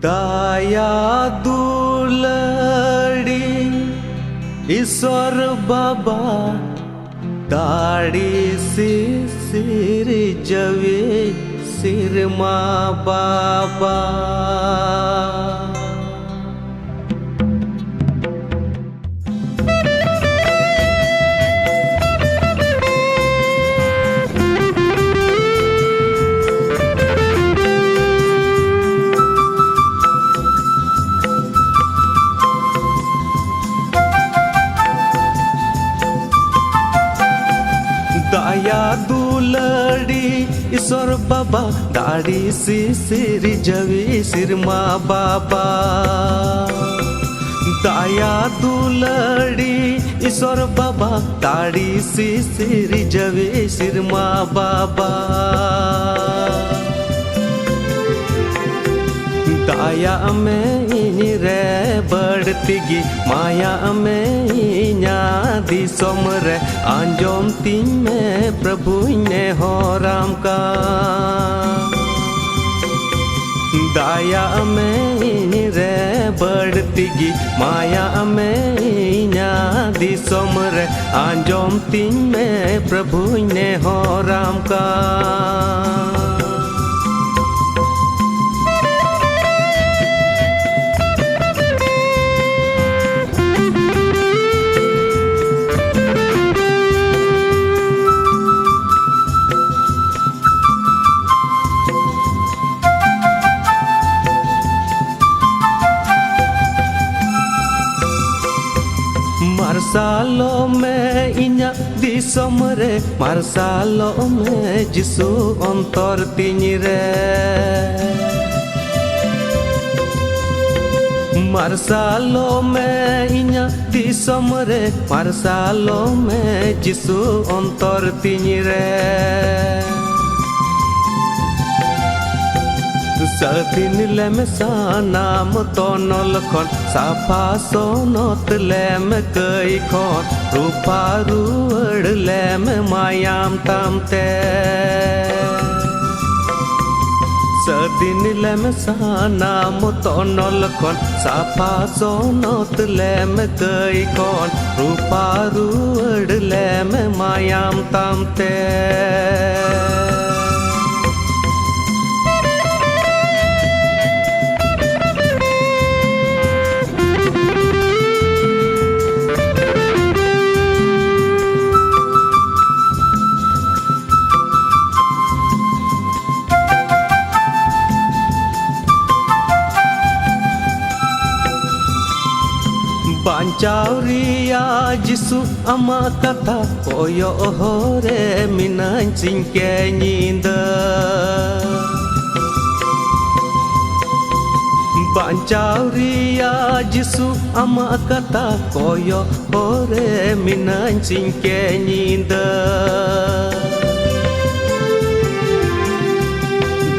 दया दुलड़ी ईश्वर बाबा दाढ़ी से सिर जवे सिर माँ बाबा दया दुलड़ी ईश्वर बाबा दाढ़ी से सिर जवे सिर माँ बाबा दया दुलड़ी ईश्वर बाबा दाढ़ी से सिर जवे सिर माँ बाबा दया में रे बढ़तीगी माया में इन्या दिसोम रे आंजोम तीन में प्रभु ने हो राम का दया में रे बढ़तीगी माया में इन्या दिसोम रे आंजोम तीन में प्रभु ने हो राम का मार्सालो में इन्या दिसोम रे मार्सालो में जिसु अंतर तीन रे मार्सालो में इन्या दिसोम रे मार्सालो में जिसु अंतर तीन रे सदिन लेम सानाम तोनल खन साफा सोनत लेम कई खन रूपा रुअड़ लेम मायाम तामते सदिन लेम सानाम तोनल खन साफा सोनत लेम कई खन रूपा रुअड़ लेम मायाम तामते बांचावरिया जिसु अमा कथा कोयो होरे मिनान सिंके नींदा बांचावरिया जिसु अमा कथा कोयो होरे मिनान सिंके नींदा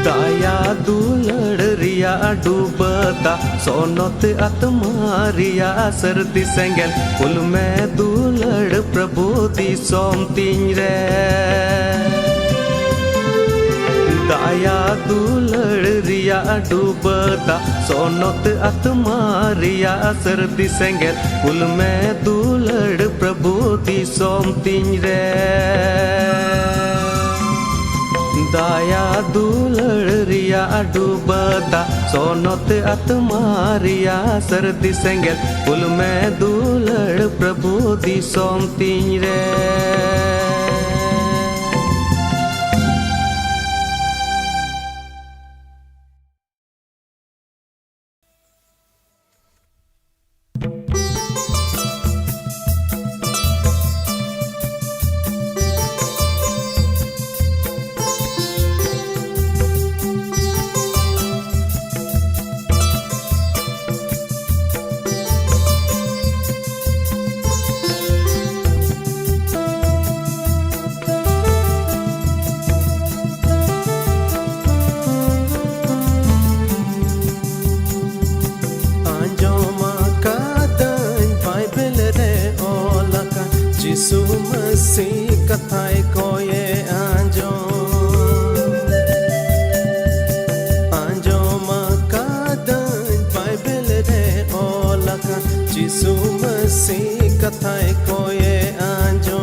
दया दुलड़ रिया डूबता सोनत आत्मा रिया सर्दी सेंगल कुल में दुलड़ प्रभु दी सोम तीन रे दया दुलड़ रिया डूबता सोनत आत्मा रिया सर्दी सेंगल कुल में दुलड़ प्रभु दी सोम तीन रे दया दुलड़ रिया डूबता सोनत आत्मा रिया सर्दी सेंगल कुल में दुलड़ प्रभु दी सोम तीन रे कथाए कोये आजो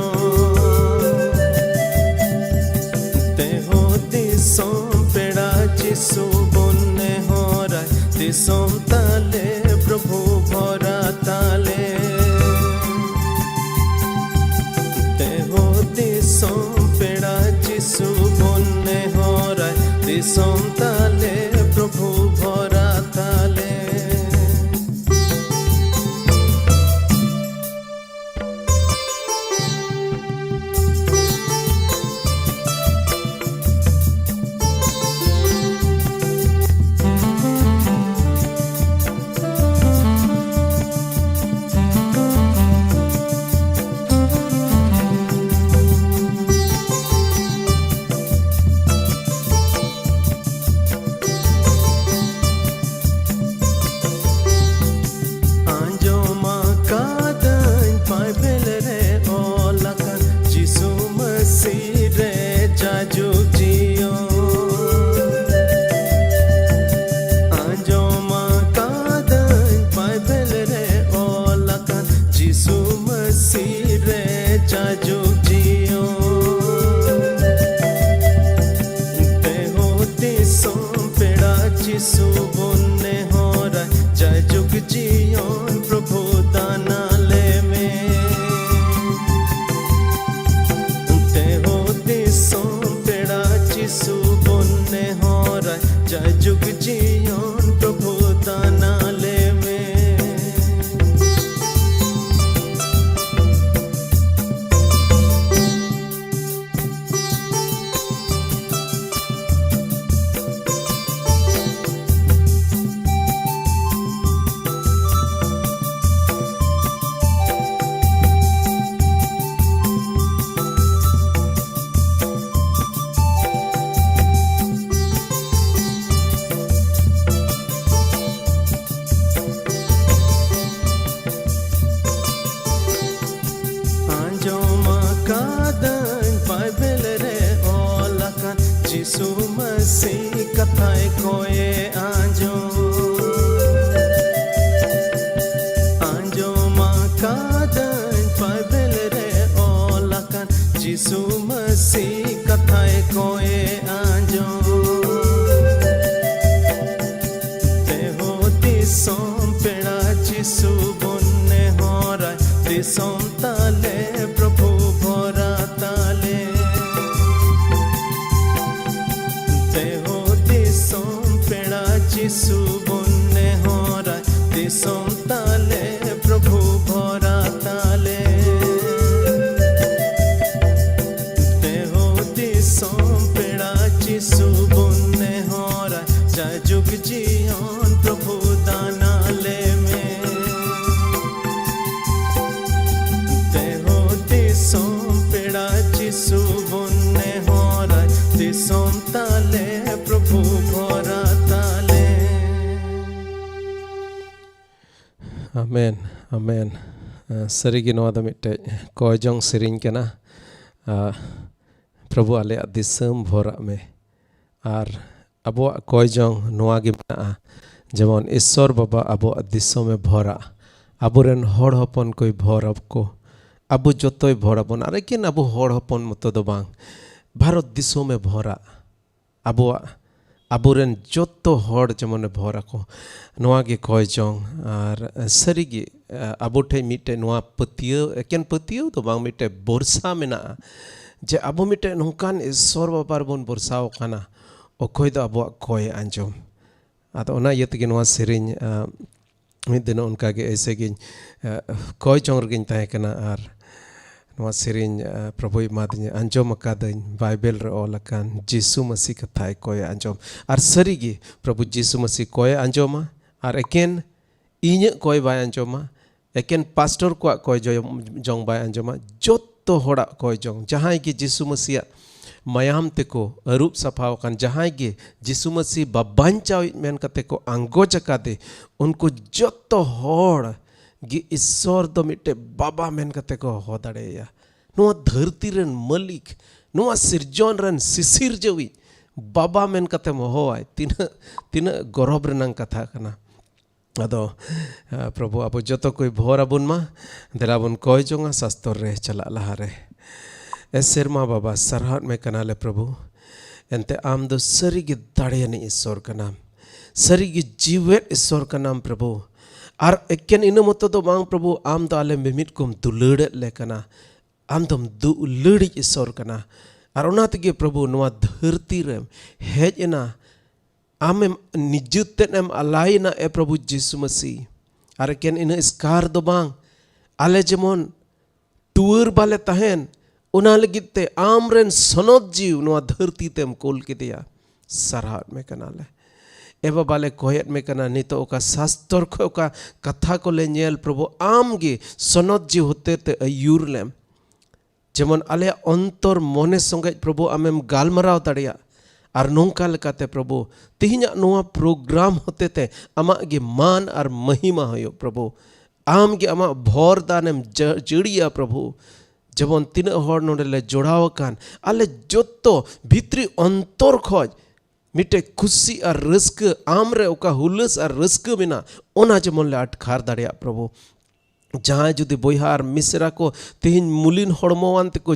तेहो दिसोम पेड़ा जिसु बुन्ने हो राय दिसोम ताले प्रभु भरा ताले तेहो दिसोम पेड़ा जिसु बुन्ने हो राय दिसोम ताले प्रभु भरा ताले Amen, amen. Sarigi noa da mitte koijong siring kena Prabhu ale adisam bhora me ar abo koijong noa gi mena jemon Ishwar Baba abo adiso me bhora aburen hor hopon koi bhora ko abu jotoi bhora bon are kin abu hor hopon moto do bang Bharat diso me bhora abo aburen joto hor jemon bhora ko noa gi koijong ar sarigi abu thai mitte noa patio eken patio to bang mitte borsa mena je abu mitte nongkan Ishwar Baba bon borsao kana okoi do abu koi anjom ado ona yet gi noa siring mid din onka ge aise gi koijong rgin tahe kana ar noa siring Prabhu madnya anjom akadain Bible re olakan Jisu Masih kathai koi anjom ar sarigi Prabhu Jisu Masih koi anjoma ar eken inya koi bai anjoma eken pastor ko koi jong bai anjoma jotto hoda koi jong jahai gi Jisu Masih mayam teko arup saphaw kan jahai ge Jisu Masih babanchau men kate ko angoj akade unko jotto hor gi Ishwar do mitte baba men kate ko hodareya noa dharti ren malik noa sirjon ren sisir jawi baba men kate mo hoai tina gorob renang katha kana अदो प्रभु अब जो कोई भोर अबुन मा देलाबुन कोई जोंगा शास्त्र रे चला लहारे ए सेरमा बाबा सरहद में कनाले प्रभु एंते आम दो सरी की दाड़ियानी ईश्वर का नाम सरी की जीवेत ईश्वर का नाम प्रभु आर एकेन इन मत तो बांग प्रभु आम दो आले मिमित कुम दुलड़े लेकना आम दम दुलड़ी ईश्वर का ना आर उनात के प्रभु नुआ धरती रेम हेजना आम निजुत एम अलाई ना ए प्रभु यीशु मसीह आर एकेन इन स्कार दो बांग आले जेमोन टूर बाले तहन उना लगिते आमरेन सनद जीव नुआ धरती तेम कोल के दिया सरहाट में कनाले एवं बाले कोयत में कना नितो ओका शास्त्र को ओका कथा को ले नेल प्रभु आम गे सनद जीव होते ते अयूर लेम जेमन आले अंतर मोने संगे प्रभु आमेम गालमराव दाड़िया आर नोंका लेकाते प्रभु तिहिना नुआ प्रोग्राम होते ते अमा गे मान आर महिमा होयो प्रभु आम गे अमा भोर दानेम जड़िया प्रभु जबन तीन हर नोडले जोड़ाव कान आले जोतो भित्री अंतर खोज मिटे खुशी और रस्क आमरे ओका हुलस और रस्क बिना ओना जमन ले अटखार दाड़िया प्रभु जहाँ जुदी बोहार मिसरा को तेहिन मुलिन हड़मोआन को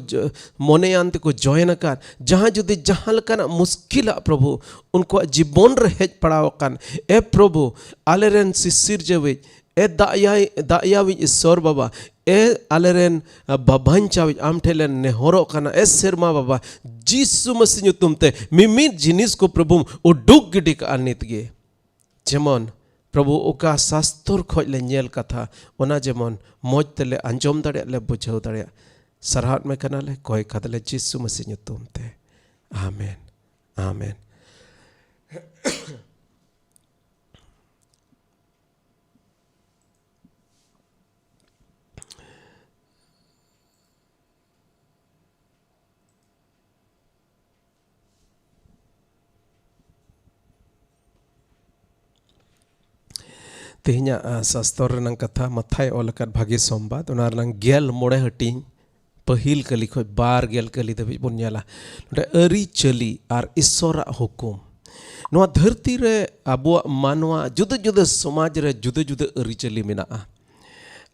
मोनेआन को जॉइन कान जहाँ जुदी जहाँ लकाना मुश्किल प्रभु उनको जीवन रे हेज पड़ाव कान ए प्रभु आलेरेन शिशिर जेवे ए दायावी ईश्वर बाबा ए आलेरेन बाबान चावी आम ठेलेन नेहरो काना ए सेरमा बाबा यीशु मसीह तुमते मिमित जिनिस को प्रभु उडुक गिडी का अनित गे जेमन प्रभु ओका शास्त्र खोज ले नेल कथा ओना जेमन मौज तेले अंजम दाड़े ले बुझाव दाड़े सरहाट में कना ले कोई खदले यीशु मसीह तुमते आमेन आमेन तेहना शास्त्र रंग कथा मथाय ओलकात भागी सोमबाद उना रंग गेल मोड़े हटिंग पहिल कली खो बार गेल कली दबी बन नेला अरी चली आर ईश्वरा हुकुम नोआ धरती रे अबो मानवा जुदा जुदा समाज रे जुदा जुदा अरी चली मेना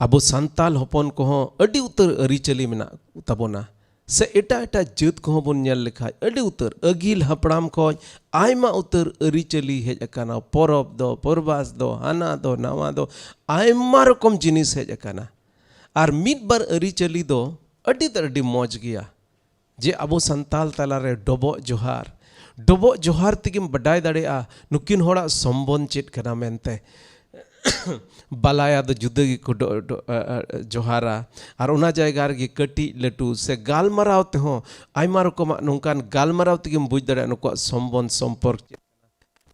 अबो संताल होपन को अडी उतर अरी चली मेना तबोना से एटा एटा जात को बन नेल लेखा अडी उतर अगिल हपड़ाम खोज आयमा उतर अरी चली हेज अकाना परब दो परबास दो हाना दो नावा दो आयमा रकम जिनिस हेज अकाना आर मिद बार अरी चली दो अडी तर अडी मौज गया जे अबो संताल तला रे डबो जोहार तिगिम बडाय दाड़ेआ नुकिन होड़ा संबोन चेत कना मेनते बालाया दो जुदा को जोहारा और उना जायगा रे कटी लटू से गालमराव ते हो आयमा रकम नोंकान गालमराव तिगिम बुझ दाड़े नुको संबोन संपर्क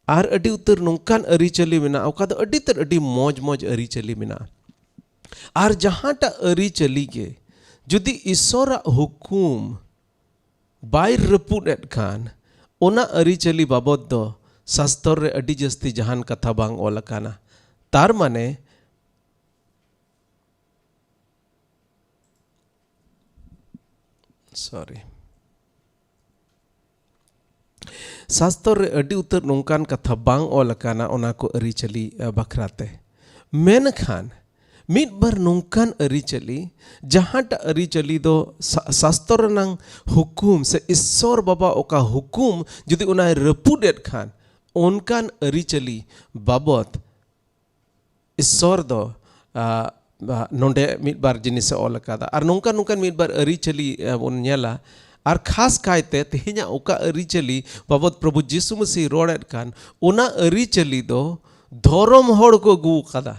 आर अडी उतर नोंकान अरी चली मेना ओका दो अडी तर अडी मौज मौज अरी चली मेना आर जहांटा अरी चली गे जुदी ईश्वरा हुकुम बाय रपुद एट खान ओना अरी चली बाबद दो शास्त्र रे अडी जस्ती जहान कथा बांग ओलकाना तार माने सॉरी शास्त्र रे अडी उतर नोंकान कथा बांग ओलकाना ओना को अरी चली बखराते मेन खान मिद बार नोंकान अरी चली जहांटा अरी चली दो शास्त्र नंग हुकुम से ईश्वर बाबा ओका हुकुम जुदी उना रपुडेट खान ओनकान अरी चली बाबत ईश्वर दो नोंडे मिद बार जिनिस ओलकादा और नोंकान नोंकान मिद बार अरी चली उन नेला और खास कायते तेहिना ओका अरी चली बाबत प्रभु यीशु मसीह रोड़ेट खान ओना अरी चली दो धर्म होड़ को गु कदा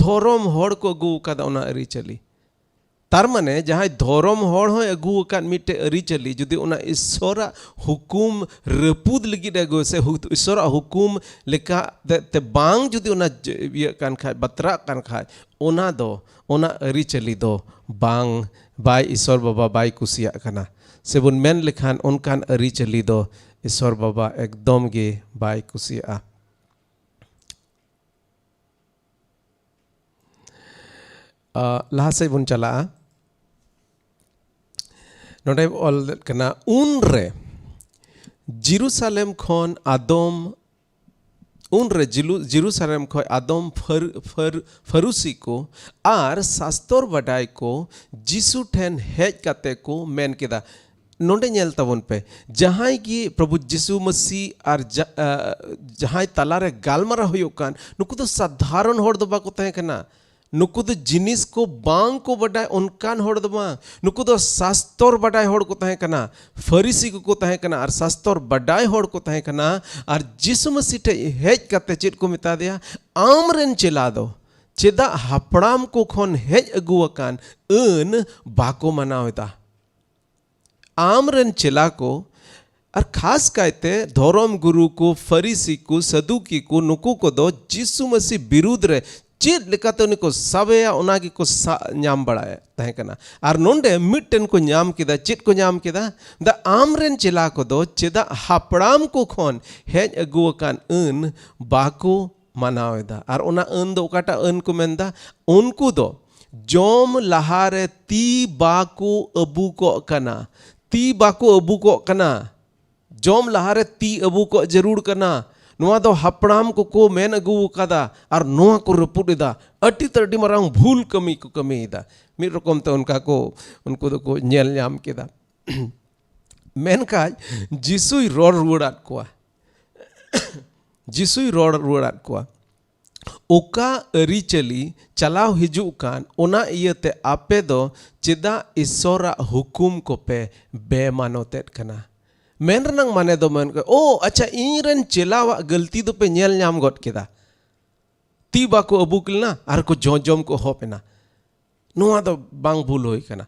धर्म होड़ को अगू कादा ओना अरी चली तार माने जहाँ धर्म होड़ हो अगू कान मिटे अरी चली जुदी ओना ईश्वरा हुकुम रपुद लगी अगू से ईश्वरा हुकुम लेका ते बांग जुदी ओना ये कान खाय बतरा कान खाय ओना दो ओना अरी चली दो बांग बाय ईश्वर बाबा बाय कुसिया कना से बुन मेन लेखान उनकान अरी चली दो ईश्वर बाबा एकदम गे बाय कुसिया लहा से बन चला नोडे ऑल कना उन रे जेरूसलेम खन आदम उनरे जेरूसलम खो आदम फरुसी को आर शास्त्र बडाय को जीसु ठेन हेज काते को मेन केदा नोंडे नेल तबन पे जहां की प्रभु जीसु मसीह और जहां तलारे गालमारा हुयुक कान नुकु तो साधारण होड़ दो बाको तहे कना नुकु तो जिनिस को बांग को बडाय उनकान होड़ दो बांग नुकु तो शास्त्र बडाय होड़ को तहे कना फरीसी को तहे कना और शास्त्र बडाय होड़ को तहे कना और जीसु मसीह ठे हेज काते चेद को मिता दिया आमरेन चेला दो चेदा हापड़ाम को खोन हेज अगुआकान अन बाको मनावेता आमरन चेला को और खास कहते धर्म गुरु को फरीसी को सदुकी को नुकु को दो जीसु मसीह विरुद्ध रे चेद लेकाते उनको सबया उनागी को नाम बढ़ाए तहे कना और नोंडे मिटन को नाम किदा चेद को नाम किदा द आमरन चेला को दो चेदा हापड़ाम को खोन हेज अगुआकान अन बाको मनावेदा और उना अन दो काटा अन को मेंदा उनको दो जोम लहारे ती बाको अबू को कना ती बाको अबू को कना जोम लहारे ती अबू को जरूर कना नुआ दो हापड़ाम को मेन अगू कदा और नुआ को रपुदा अटी तड़ी मरांग भूल कमी को कमीदा मिद रकम ते उनका को उनको दो को नेल नाम केदा मेनका जीसुई रोड रुवाड़ात कोआ जीसुई रोड रुवाड़ात कोआ ओका अरिचली चलाव हिजुक कान ओना इयते आपे दो चेदा ईश्वरा हुकुम को पे बेमानोतेत कना मेन रनंग माने दो मन ओ अच्छा इनरन चेलावा गलती दो पे नेल नाम गट केदा ती बाको अबुकलना आर को जोजोम को होपेना नुआ दो बांग भूल होई कना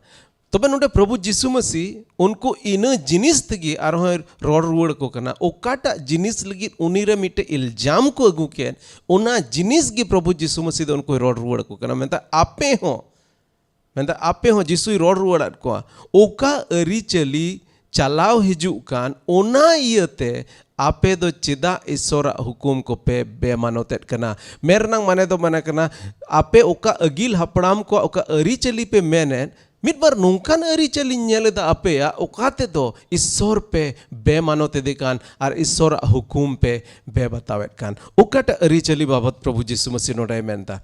तबे नोडे प्रभु जीसु मसीह उनको इन जिनिस तगी आर रोड रुवाड़ को कना ओकाटा जिनिस लगी उनीरे मिटे इल्जाम को अगू के ओना जिनिस गी प्रभु जीसु मसीह दो उनको रोड रुवाड़ को कना मेंता आपे हो जीसु रोड रुवाड़ को ओका अरी चली चलाव हिजुक कान ओना इयते आपे दो चिदा ईश्वरा हुकुम को पे बेमानोतेत कना मेरनंग माने दो माने कना आपे ओका अगिल हपड़ाम को ओका अरी चली पे मेने मिद बार नोंकान अरी चली नेलेदा अपेया ओकाते दो ईश्वर पे बेमानोते दिकान और ईश्वर हुकुम पे बे बतावेत कान ओकाटा अरी चली बाबत प्रभु जीसु मसीह नोडे मेनता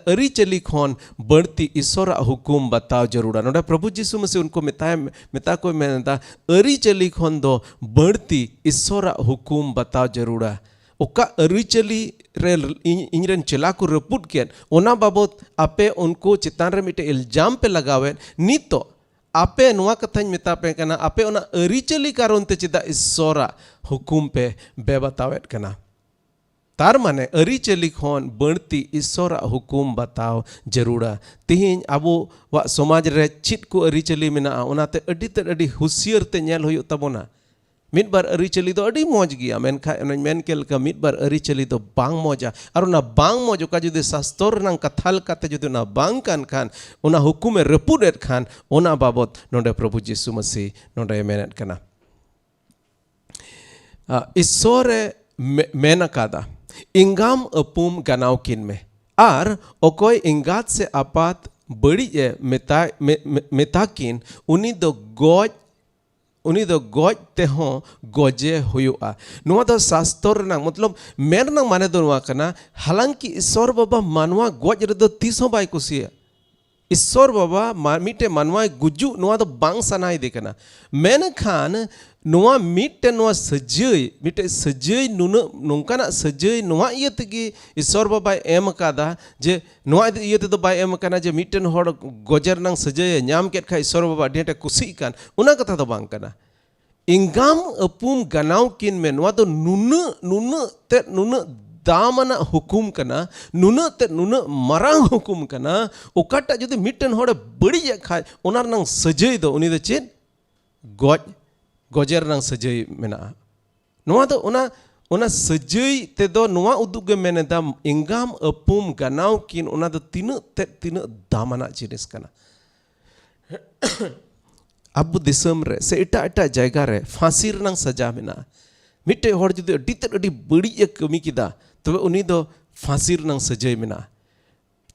अरी चली खोन बढ़ती ईश्वर हुकुम बताव जरूरा नोडे प्रभु जीसु मसीह उनको मिता को मेनता अरी चली खोन दो बढ़ती ईश्वर हुकुम बताव जरूरा ओका अरी चली रे इंजरन चला को रपुट के ओना बाबत आपे उनको चितान रे मिटे इल्जाम पे लगावे नितो आपे नुआ कथाñ मिता पे कना आपे ओना अरी चली कारण ते चिदा ईश्वरा हुकुम पे बे बतावेत कना तार माने अरी चली खोन बढ़ती ईश्वरा हुकुम बताव जरूरा तिहिन आबो वा समाज रे चित को अरी चली मेना ओनाते अडी ते अडी हुसियर ते नेल होय तबोना मिद बार अरी चली दो अडी मौज गया मेनखा मेन के लका मिद बार अरी चली दो बांग मौजा और ना बांग मौज का जुदे शास्त्र नंग कथाल काते जुदे ना बांग कान खान ओना हुकुमे रपुडेत खान ओना बाबत नोडे प्रभु जीसु मसीह नोडे मेनेत कना ईश्वरे मेन कादा इंगाम अपुम गनाव किन में आर ओकोय इंगात से आपात बड़ी मेता किन उनी दो गोज ते हो गोजे हुआ नुआ दो शास्त्र ना मतलब मेन ना माने दो नुआ कना हालांकि ईश्वर बाबा मानवा गोज रे दो तीसों बाय कुसिया ईश्वर बाबा मिटे मानवा गुजु नुआ दो बांग सनाई दे कना मेन खान नुआ मिटे नुआ सजय मिटे सजय नुना नोंकाना सजय नुआ इयते की ईश्वर बाबा एम कादा जे नुआ इयते दो बाय एम काना जे मिटन होड़ गोजर नंग सजय नाम केट खा ईश्वर बाबा डेटे कुसी कान उना कथा दो बांग कना इंगाम अपुम गनाव किन में नुआ दो नुन दामना हुकुम कना नुन मरांग हुकुम कना ओकाटा जुदि मिटन होड़ बड़ी खा ओना नंग सजय दो उनी दो चेद गोजर नंग सजय मेना नुआ दो ओना सजय ते दो नुआ उदुगे मेने दा इंगाम अपुम गनाव किन ओना दो तीन दामना जिनिस कना अब दिसम रे से एटा जायगा रे फांसी रनंग सजा मेना मिटे होड़ जुदि अडी बड़ी कमी किदा तबे उनी दो फांसी रनंग सजय मेना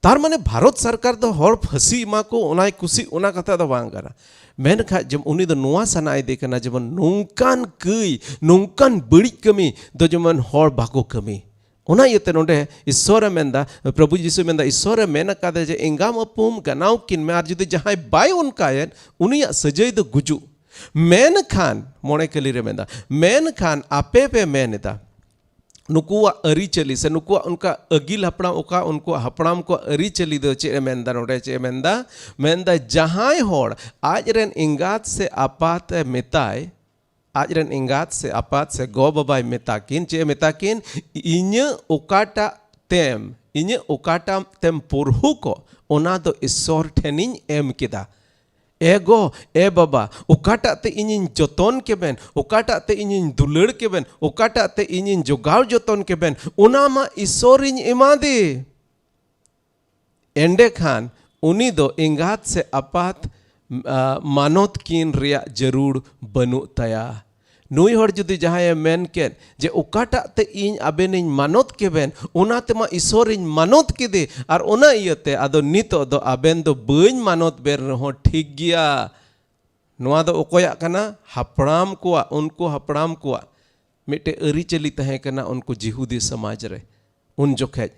तार माने भारत सरकार दो होड़ फांसी मा को ओनाय कुसी ओना कथा दो बांग करा मेन खा जब उनी दो नुआ सनाय दे कना जब नोंकान कई नोंकान बड़ी कमी दो जमन होड़ बाको कमी ᱚᱱᱟ ᱤᱭᱟᱹᱛᱮ ᱱᱚᱰᱮ ᱤᱥᱥᱚᱨᱮ ᱢᱮᱱᱫᱟ ᱯᱨᱚᱵᱷᱩ ᱡᱤᱥᱩ ᱢᱮᱱᱫᱟ ᱤᱥᱥᱚᱨᱮ ᱢᱮᱱ ᱟᱠᱟᱫᱟ ᱡᱮ ᱮᱸᱜᱟᱢ ᱟᱹᱯᱩᱢ ᱜᱟᱱᱟᱣ ᱠᱤᱱ ᱢᱮ ᱟᱨ ᱡᱩᱫᱤ ᱡᱟᱦᱟᱸᱭ ᱵᱟᱭ ᱚᱱᱠᱟᱭᱮᱫ ᱩᱱᱤᱭᱟᱜ ᱥᱟᱹᱡᱟᱹᱭ ᱫᱚ ᱜᱩᱡᱩᱜ ᱢᱮᱱᱠᱷᱟन ᱢᱚᱬᱮ ᱠᱟᱹᱞᱤ ᱨᱮ ᱢᱮᱱᱫᱟ ᱢᱮᱱᱠᱷᱟन ᱟᱯᱮ ᱯᱮ ᱢᱮᱱ ᱮᱫᱟ नुकुआ अरीचली से नुकुआ उनका अगिल हपड़ाम ओका उनको हपड़ाम को अरीचली दो चे मेंदा नोडे चे मेंदा जहां होड़ आज रेन इंगात से आपात मेताय आज रेन इंगात से आपात से गो बाबाई मेताकिन चे मेताकिन इन्य ओकाटा तेम पुरहु को ओना दो ईश्वर ठेनिन एम किदा एगो ए बाबा ओकाटा ते इनिन जतन केबेन ओकाटा ते इनिन दुलड़ केबेन ओकाटा ते इनिन जोगाव जतन केबेन ओना मा ईश्वरिन एमादे एंडे खान उनी दो इंगात से आपात मानोत किन रिया जरूर बनु तया नुई हर जुदी जहां मेन के जे ओकाटा ते इन आबेनिन मानोत केबेन ओना ते मा ईश्वरिन मानोत केदे आर ओना इयते आदो नितो दो आबेन दो बइन मानोत बेर रहो ठीक गिया नोआ दो ओकोया कना हपड़ाम कोआ उनको हपड़ाम कोआ मिटे अरीचली तहे कना उनको जिहुदी समाज रे उन जोखे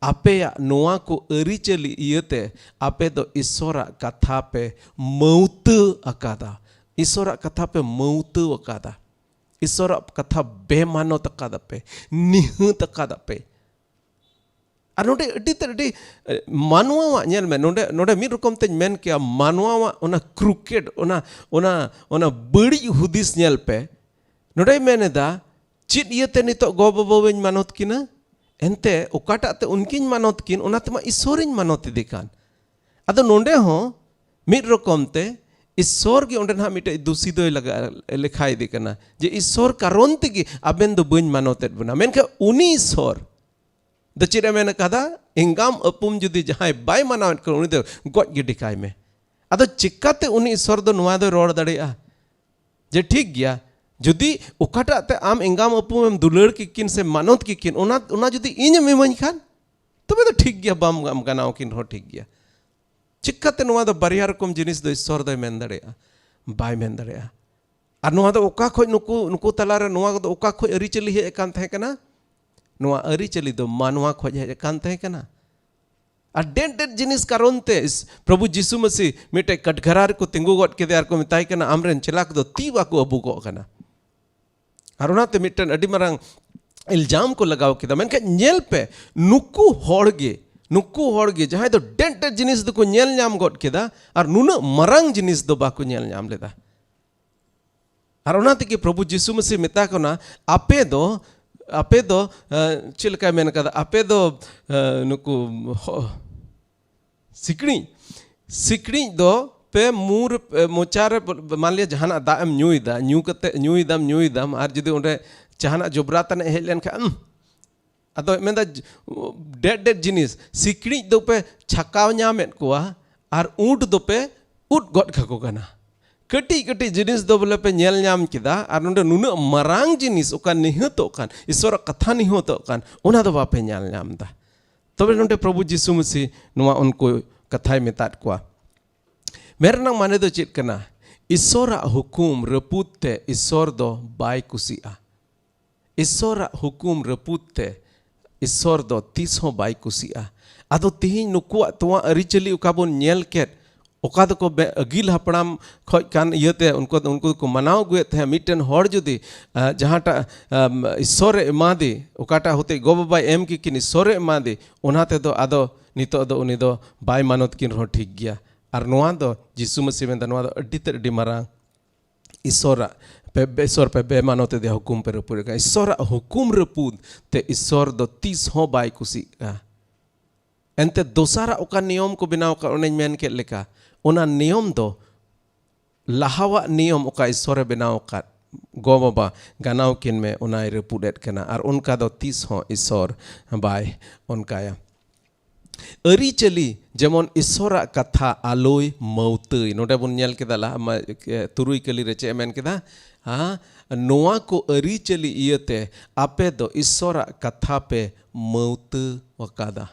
आपेया नोआ को अरीचली इयते आपे दो ईश्वरा कथा पे मौत अकादा ईश्वरा कथा पे मौत अकादा ईश्वरा कथा बेमानोत अकादा पे निहत अकादा पे और नोडे अडी मानवा नेल में नोडे मिद रकम ते मेन के मानवा ओना क्रुकेड ओना बड़ी हुदिस नेल पे नोडे मेनेदा चित इयते नितो गो बाबा वेन मानोत किना एनते ओकाटा ते उनकिन मानोत किन ओनाते मा ईश्वरिन मानोत दिकान आदो नोडे हो मिद रकम ते ईश्वर के ओंडे ना मिटे दूषी दो लगा लिखाई दी कना जे ईश्वर कारण तेगी आबेन दो बइन मानोतेत बना मेनका उनी ईश्वर द चिरे मेन कदा इंगाम अपुम जुदी जहां बाय मानावत कर उनी दो गज गिडिकाय में आदो चिक्काते उनी ईश्वर दो नुआ दो रोड दड़ेया जे ठीक गया जुदी ओकाटा ते आम इंगाम अपुम एम दुलड़ की किन से मानोत की किन ओना जुदी इन मेमन खान तबे तो ठीक गया बाम गनाव किन हो ठीक गया चिक्काते नुआ दो बारिया रकम जिनिस दो ईश्वर दो मेन दड़ेया बाय मेन दड़ेया आर नुआ दो ओका खोय नुकु तलारे नुआ दो ओका खोय अरीचली हे कान तहे कना नुआ अरीचली दो मानवा खोय हे कान तहे कना आर डेट जिनिस कारण ते प्रभु यीशु मसीह मिटे कटघरार को तिंगु गट केदे आर को मिताय कना आमरेन चलाक दो तीवा को अबु गो कना आर ओनाते मिटन अडी मारांग इल्जाम को लगाव केदा मेनका नेल पे नुकु होड़गे जहां दो डेट जिनिस दो को नेल नाम गट केदा आर नुना मरांग जिनिस दो बाको नेल नाम लेदा आर ओनाते कि प्रभु यीशु मसीह मिता कोना आपे दो चिलका मेन कदा आपे दो नुकु सिकड़ी दो पे मूर मोचारे मान लिया जहां दा एम न्यूइदाम आर जुदी ओंडे जहां जोबरा तने हेज लेन खा अदो मेंदा डेट जिनिस सिकड़ी दो पे छकाव नामेत कोआ आर ऊंट दो पे उट गट खाको कना कटी जिनिस दो बोले पे नेल नाम किदा आर नोंडे नुना मरांग जिनिस ओका निहतो कान ईश्वर कथा निहतो कान ओना दो बापे नेल नाम दा तबे नोंडे प्रभु यीशु मसीह नुआ उनको कथाय मेतात कोआ मेरना माने दो चेत कना ईश्वरा हुकुम रपुत ते ईश्वर दो बाय कुसिया ईश्वरा हुकुम रपुत ते ईश्वर दो तीस हो बाय कुसिया आदो तिहिन नुकुआ तोवा अरीचली ओका बोन नेल केत ओका दो को अगिल हपड़ाम खोज कान इयते उनको को मनाव गुए थे मिटन हर जुदी जहांटा ईश्वर एमादे ओकाटा होते गो बाबा एम की किन ईश्वर एमादे ओनाते दो आदो नितो दो उनी दो बाय मानोत किन हो ठीक गया आर नोआ दो यीशु मसीह में नोआ दो अड्डी मारांग ईश्वर पे बेमानोते दे हुकुम पे रपूद ईश्वर हुकुम रपूद ते ईश्वर दो तीस हो बाय कुसी एनते दोसारा ओका नियम को बनाव का ओने मेन के लेका ओना नियम दो लाहावा नियम ओका ईश्वर बनाव का गो बाबा गनाव किन में ओना रपूदेत कना आर उनका दो तीस हो ईश्वर बाय उनकाया अरीचली जेमन ईश्वरा कथा आलोय मौतय नोडे बन नेल केदा ला तुरुई कली रे चे मेन केदा नोआ को अरीचली इयते आपे दो ईश्वरा कथा पे मौत वकादा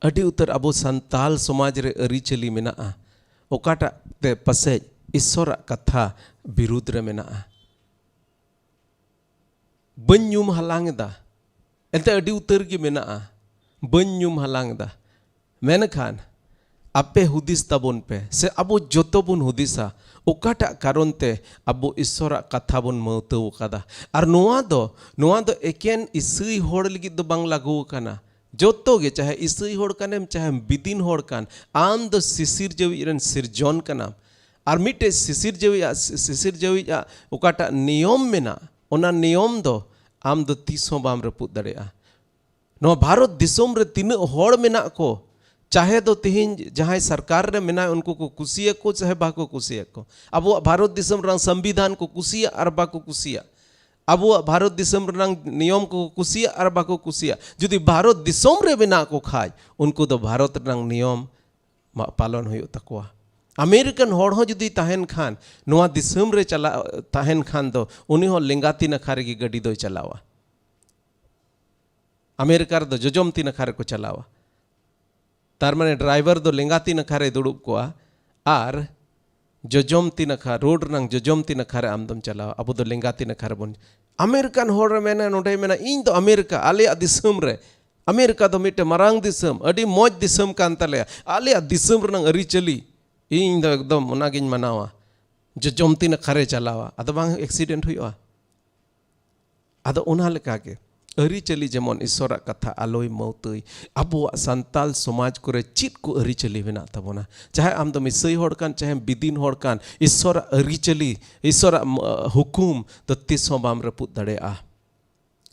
अडी उतर अबो संताल समाज रे अरीचली मेना ओकाटा ते पसे ईश्वरा कथा विरुद्ध रे मेना बन्युम हलांगदा ente adi utar gi mena bañ ñum halang da menakhan ape hudis tabon pe se abo joto bun hudisa okata karon te abo isora katha bun mautau kada ar noa do eken isui hor ligid do bang lagu kana joto ge chahe isui hor kanem chahe bidin hor kan am do sisir jewi ren sirjon kana ar mite sisir jewi okata niyom mena ona niyom do am do tiso bam reput darea no Bharat Disom रे तीन होड़ मेना को चाहे तो तिहिन जहाँ सरकार रे मेना उनको को कुसिया को चाहे बाको कुसिया को अब भारत दिसोम रंग संविधान को कुसिया और बाको कुसिया अब भारत दिसोम रंग नियम को कुसिया और बाको कुसिया जुदी भारत दिसोम रे मेना को खाए उनको तो भारत रंग नियम पालन हुई तकवा अमेरिकन होड़ हो जुदी ताहेन खान नोआ दिसोम रे चला ताहेन खान दो उन्हीं हो लिंगाती नखारे की गड्डी दो चलावा अमेरिका दो जोजमती नखारे को चलावा तार माने ड्राइवर दो लिंगाती नखारे दुड़ुब को आर जोजमती नखा रोड रंग जोजमती नखारे आमदम चलावा अब दो लिंगाती नखारे बन अमेरिकन होड़ मेना नोडे मेना इन दो अमेरिका आले दिसम रे अमेरिका दो मिटे मरांग दिसम अडी मौज दिसम कान तले आले दिसम रंग अरी चली इन दो एकदम उनागिन मनावा जोजमती नखारे चलावा अद बांग एक्सीडेंट हुआ अद उना लेका के अरी चली जेमन ईश्वरा कथा आलोय मौतई अबो संताल समाज करे चित को अरी चली मेना तबोना चाहे आम दो मिसई होड़ कान चाहे बिदिन होड़ कान ईश्वरा अरी चली ईश्वरा हुकुम तो तिसो बाम रपुत दड़े आ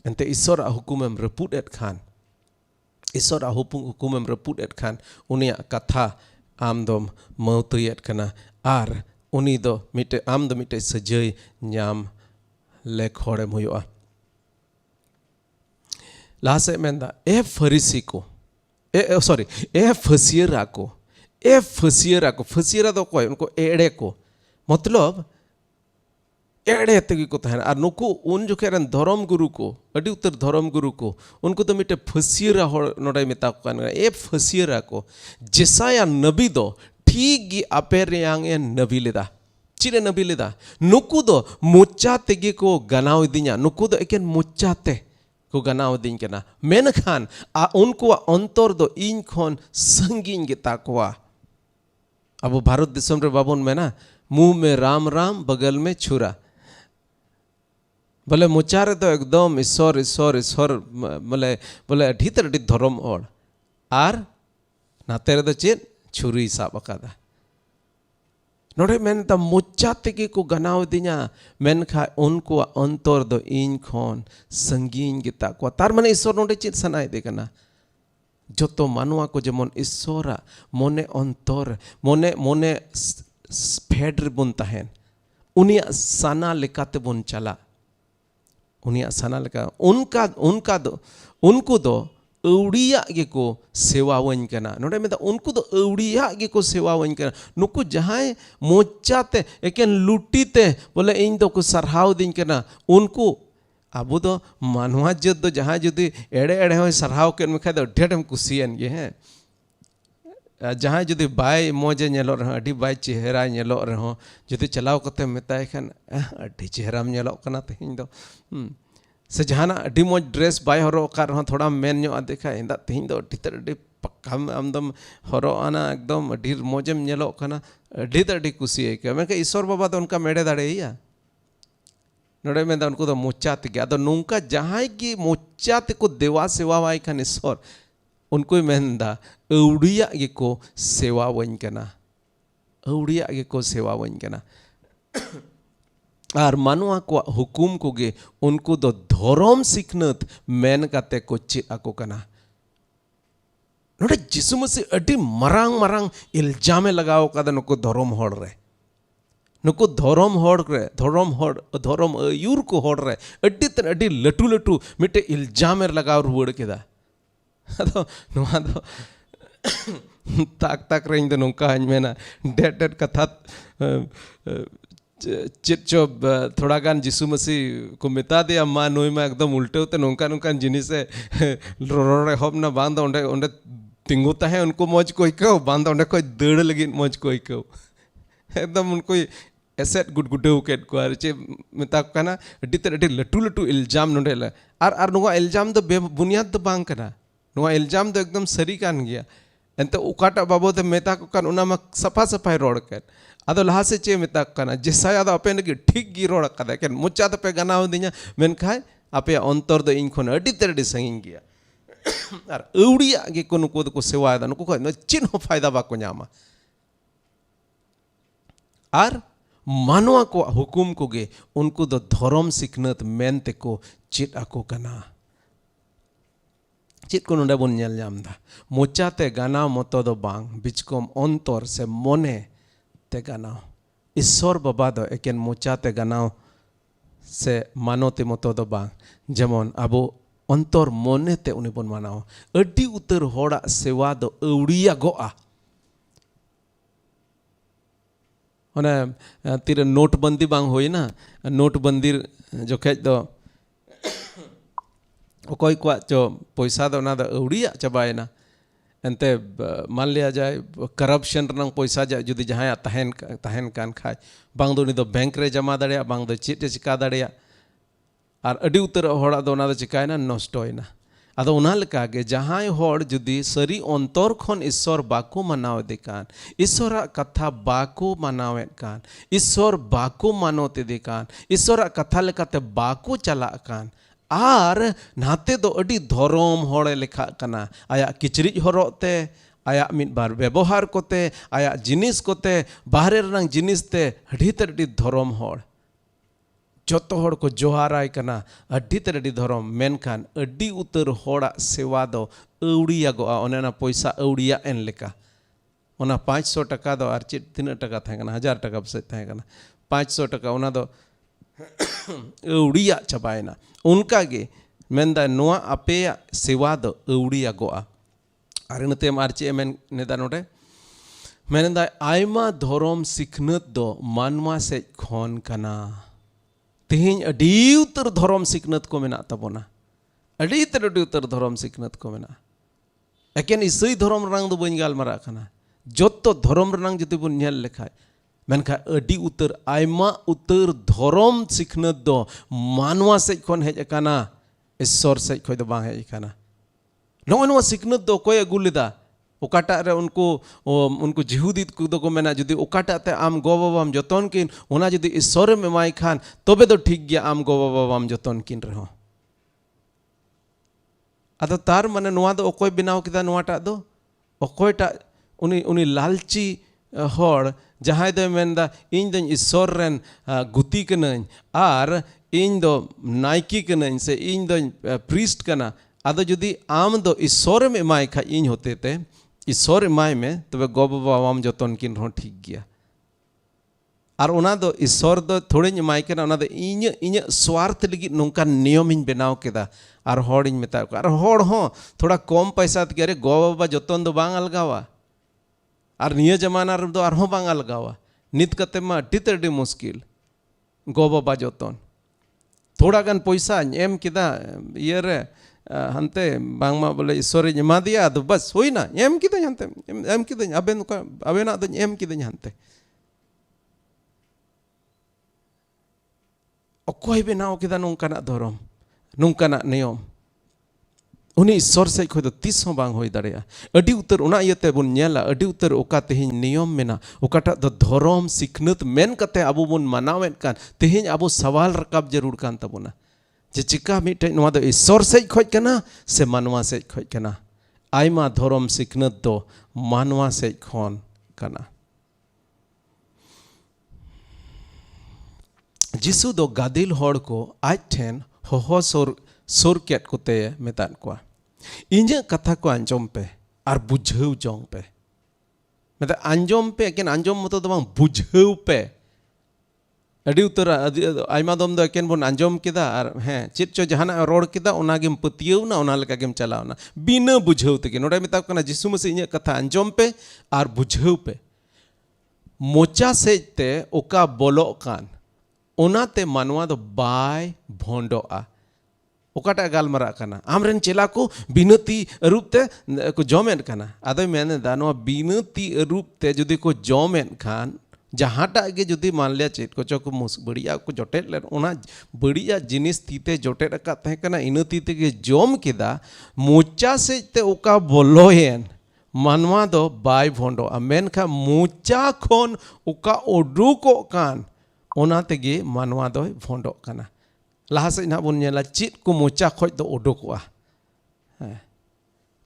एंते ईश्वरा हुकुम एम रपुत एट खान ईश्वरा हुकुम एम रपुत एट खान उनिया कथा आम दम मौतई एट कना आर उनी दो मिटे आम दो मिटे सजय न्याम लेख होड़ेम हुआ लासे मेंदा ए फरीसी को ए फसियरा को फसियरा दो कोई उनको एड़े को मतलब एड़े तगी को तहन और नुकु उन जो केरन धर्म गुरु को अडी उत्तर धर्म गुरु को उनको तो मिटे फसियरा हो नोडे मिता को ए फसियरा को जेसाया नबी दो ठीक गी अपेर यांग ए नबी लेदा चिरे नबी लेदा नुकु दो मुच्चा तगी को गनाव दिन्या नुकु दो एकेन मुच्चाते को गनाव दिन के ना मेनखान उनको अंतर दो इन खन संगीन के ताकवा अब भारत दिसम रे बाबुन में ना मुंह में राम राम बगल में छुरा बोले मुचारे तो एकदम ईश्वर बोले ढीतर ढी धर्म और नाते रे तो चेत छुरी साब अकादा नोड़े मेनता मुच्चा तेगे को गनाव दिन्या मेनखा उनको अंतर दो इन खन संगीन गिता को तार माने ईश्वर नोड़े चेत सनाय दे कना जोतो मानुआ को जेमन ईश्वरा मोने अंतर मोने फेड रे बुन तहेन उनिया साना लेकाते बुन चला उनिया साना लेका उनको दो अवड़िया गे को सेवा वन कना नोड़े में उनको तो अवड़िया गे को सेवा वन कना नुकु जहाँ मोचाते एकेन लुटीते बोले इन तो को सरहाव दिन कना उनको अब तो मानवा जद दो जहाँ जुदी एड़े एड़े हो सरहाव के में खाए तो ढेर कुसियन गे हैं जहाँ जुदी बाय मोजे नेलो रहो अडी बाय चेहरा नेलो रहो जुदी चलाव कते मेताय खान अडी चेहरा नेलो कना तेहिं दो से जहाना अडी मौज ड्रेस बाय हरो कार रहो थोड़ा मेन नो देखा इंदा तेहिं दो अडी तर अडी पक्का आमदम हरो आना एकदम अडी मौजेम नेलो कना अडी तर अडी कुसी के मैं के ईश्वर बाबा तो उनका मेड़े दाड़ेया नोड़े में उनको तो मुच्चाते के अदो नुंका जहाँ की मुच्चाते को देवा सेवा वाई खान ईश्वर उनको मेंदा अवड़िया गे को सेवा वन कना अवड़िया गे को सेवा वन कना और मानुआ को हुकुम को गे उनको दो धर्म सिखनत मेन काते को चित आको कना नोड़े जिसु मसीह अडी मरांग मरांग इल्जामे लगाओ कदा नुको धर्म होड़ रे नुको धर्म यूर को होड़ रे अडी तन अडी लटू लटू मिटे इल्जामे लगाओ रुवड़ केदा अदो नुआ दो ताक रे इंद नुका मेना डेट कथा चित चो थोड़ा गान जिसु मसीह को मेता दिया मा नोई में एकदम उल्टे होते नौका नौकान जिनिस से रोड़े होब ना बांध ओंडे ओंडे तिंगुता है उनको मौज कोई कहो बांध ओंडे कोई दौड़ लगी मौज कोई कहो एकदम उनको एसेट गुडगुडेव केद को आर चे मेता कना अडी लटू लटू इल्जाम नोडे ला आर नुआ इल्जाम दो बेबुनियाद दो बांग कना नुआ इल्जाम दो एकदम सरी कान गया एंते उकाटा बाबोते मेता को कान उना मा सफा सफाई रोड केन आदो लहा से चे मेता कना जेसाय आदो अपे नगी ठीक गी रोड कदा केन मुचा तो पे गनाव दिnya मेनखाय आपे अंतर दो इन खन अडी तेरडी संगिन गया आर अवड़िया गे को नुको को सेवा दा नुको को चिन हो फायदा बाको न्यामा आर मानवा को हुकुम को गे उनको दो धर्म सिखनत मेनते को चित आको कना चित को नोडे बोन नेल ᱧᱟᱢदा मोचाते गानाव मतो दो बांग बिचकोम अंतर से मने ते गानाव ईश्वर बाबा दो एकेन मोचाते गानाव से मानोते मतो दो बांग जेमन आबो अंतर मने ते उनी बोन मानाव अड्डी उतर होड़ा सेवा दो अवड़िया गोआ ओने तीर नोटबंदी बांग होई ना नोटबंदी जोखेज दो ओकोई को जो पैसा दो ना दो अवड़िया चबायना एंते मान लिया जाए करप्शन रंग पैसा जा जुदी जहां तहन कान खाय बांग दो नि दो बैंक रे जमा दाड़िया बांग दो चिट चिका दाड़िया आर अडी उतर होड़ा दो ना दो चिकायना नष्टोयना आदो उना लेका गे जहां होड़ जुदी सरी अंतर खन ईश्वर बाको मनाव देकान ईश्वर कथा बाको मानावेत कान ईश्वर बाको मानोते देकान ईश्वर कथा लेकाते बाको चला कान आर नाते दो अडी धर्म होड़े लेखा कना आया किचरिज हरोते आया मिद बार व्यवहार कोते आया जिनिस कोते बाहरे रंग जिनिस ते अडी तरडी धर्म होड़ जोतो होड़ को जोहाराय कना अड्डी तरडी धर्म मेनखान अड्डी उतर होड़ा सेवा दो अवड़िया गोआ ओनेना पैसा अवड़िया एन लेका ओना 500 टका दो आर चित 3 टका थाहे कना 1000 टका बसे थाहे कना 500 टका ओना दो अवड़िया चबायना उनका गे मेनदा नोआ आपे सेवा दो अवड़िया गोआ आर नते मारचे मेन नेदा नोडे मेनदा आयमा धर्म सिखनत दो मानवा से खन कना तेहिं अडी उतर धर्म सिखनत को मेना तबोना अडी उतर धर्म सिखनत को मेना एकेन इसई धर्म रंग दो बन गालमारा खाना जोतो धर्म रंग जति बन नेल लेखाय मेनखा अडी उतर आयमा उतर धर्म सिखनत दो मानवा से खन हेज काना ईश्वर से खय दो बांग हेज काना नोवा सिखनत दो कोय अगु लेदा ओकाटा रे उनको जिहुदी को मेना जुदी ओकाटा ते आम गो बाबाम जतन किन ओना जुदी ईश्वर में माय खान तबे तो ठीक गया आम गो बाबाम जतन किन रहो आदो तार माने नोवा दो ओकोय बिनाव किदा नोवाटा दो ओकोयटा उनी लालची होड़ जहां दो मेनदा इन दो ईश्वर रेन गुती कनन आर इन दो नायकी कनन से इन दो प्रीस्ट कना आदो जुदी आम दो ईश्वर में माय खा इन होते ते ईश्वर माय में तबे गो बाबाम जतन किन रहो ठीक गया आर ओना दो ईश्वर दो थोड़े माय केना ओना दो इñ स्वार्थ लगी नोंका नियम इन बनाव केदा आर होड़ इन मेता को आर होड़ हो थोड़ा कम पैसा ते अरे गो बाबा जतन दो बांग अलगावा आर निया जमाना रे दो आर हो बांग अलगावा नित कते मा अड्डी मुश्किल गो बाबा जतन थोड़ा गान पैसा एम केदा ये रे हंते बांगमा बोले ईश्वर एमा दिया तो बस हुई ना एम किदኝ हंते एम किदኝ अबेना दो एम किदኝ हंते अकोय बेनाव केदा नोंकाना धर्म नोंकाना नियम उनी ईश्वर से खय दो तीस हो बांग होय दाड़िया अडी उतर उना इयते बुन नेला अडी उतर ओका तेहिं नियम मेना ओकाटा दो धर्म सिखनत मेन कते आबो बुन मानावेत कान तेहिं आबो सवाल रकाब जरूर कान तबोना जे चिका मिटे नोआ दो ईश्वर से खय कना से मानवा से खय कना आयमा धर्म सिखनत दो मानवा से खन कना जिसु दो गादिल होड़ को आज ठेन होहो सोर केट कोते मेतान को इᱧ कथा को आंजम पे आर बुझाव जोंग पे मतलब आंजम पे एकेन आंजम मतो दो बांग बुझाव पे अडी उतर आयमा दम दो एकेन बन आंजम केदा आर हे चित चो जहाना रोड केदा ओना गेम पतियव ना ओना लेका गेम चलावना बिना बुझाव तके नोडे मेता कना जिसु मसी इᱧ कथा आंजम पे आर बुझाव पे मोचा सेते ओका बोलो कान ओनाते मानवा दो बाय भोंडोआ ओकाटा गालमारा कना आमरेन चेला को बिनती रूप ते को जमेन कना आदो मेने दा नो बिनती रूप ते जदी को जमेन खान जहाँटा के जुदी मान लिया चेत को चोक मुस बड़िया को जोटेट ले ओना बड़िया जिनिस तीते जोटेट का तहे कना इन तीते के जोम किदा मोचा से ते ओका बोलोयन मानवा दो बाय भोंडो मेनखा मोचा खोन ओका उडुको कान ओना तेगे मानवा दो भोंडो कना लहा से ना बुन नेला चेत को मोचा खोज दो उडुकोआ